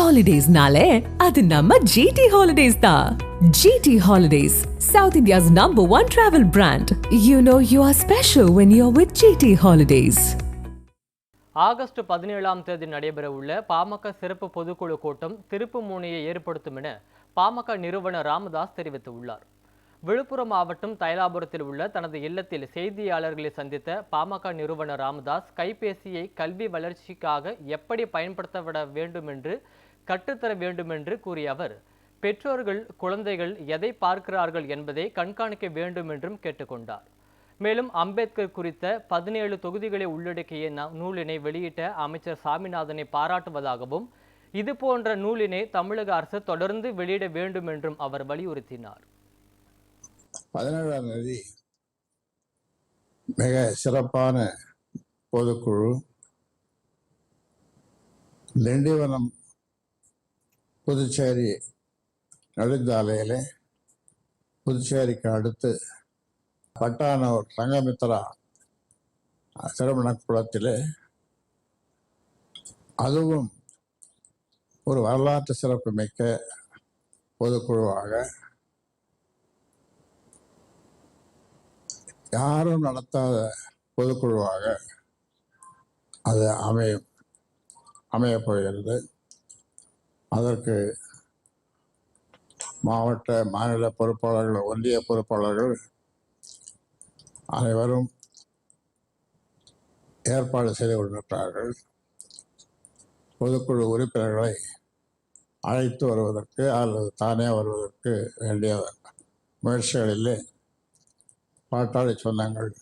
Holidays-nale, adu namma GT Holidays da. GT Holidays, South India's #1 travel brand. You know you are special when you're with GT Holidays. August 17ஆம் தேதி நடைபெறவுள்ள பாமக சிறப்பு பொதுக்குழு கூட்டம் திருப்பு முனையை ஏற்படுத்தும் என பாமக நிறுவனர் ராமதாஸ் தெரிவித்துள்ளார். விழுப்புரம் மாவட்டம் தைலாபுரத்தில் உள்ள தனது இல்லத்தில் செய்தியாளர்களை சந்தித்த பாமக நிறுவனர் ராமதாஸ் கைபேசியை கல்வி வளர்ச்சிக்காக எப்படி பயன்படுத்தப்பட வேண்டும் என்று கற்றுத்தர வேண்டும் என்று கூறிய அவர், பெற்றோர்கள் குழந்தைகள் எதை பார்க்கிறார்கள் என்பதை கண்காணிக்க வேண்டும் என்றும் கேட்டுக்கொண்டார். மேலும் அம்பேத்கர் குறித்த 17 தொகுதிகளை உள்ளடக்கிய நூலினை வெளியிட்ட அமைச்சர் சாமிநாதனை பாராட்டுவதாகவும் இதுபோன்ற நூலினை தமிழக அரசு தொடர்ந்து வெளியிட வேண்டும் என்றும் அவர் வலியுறுத்தினார். 17ஆம் தேதி மிக சிறப்பான பொதுக்குழு திண்டிவனம் புதுச்சேரி நெடுஞ்சாலையில் புதுச்சேரிக்கு அடுத்து பட்டானூர் சங்கமித்ரா திருமண குளத்தில், அதுவும் ஒரு வரலாற்று சிறப்பு மிக்க பொதுக்குழுவாக யாரும் நடத்தாத பொதுக்குழுவாக அது அமையப் போகிறது. அதற்கு மாவட்ட மாநில பொறுப்பாளர்கள், ஒன்றிய பொறுப்பாளர்கள் அனைவரும் ஏற்பாடு செய்து கொண்டிருக்கிறார்கள். பொதுக்குழு உறுப்பினர்களை அழைத்து வருவதற்கு அல்லது தானே வருவதற்கு வேண்டிய முயற்சிகளிலே பாட்டாளி சொந்தங்கள்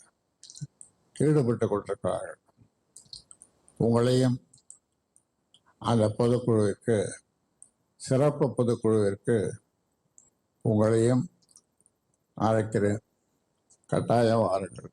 ஈடுபட்டு கொண்டிருக்கிறார்கள். உங்களையும் அந்த பொதுக்குழுவிற்கு, சிறப்பு பொதுக்குழுவிற்கு உங்களையும் அழைக்கிறேன். கட்டாயம் வாருங்கள்.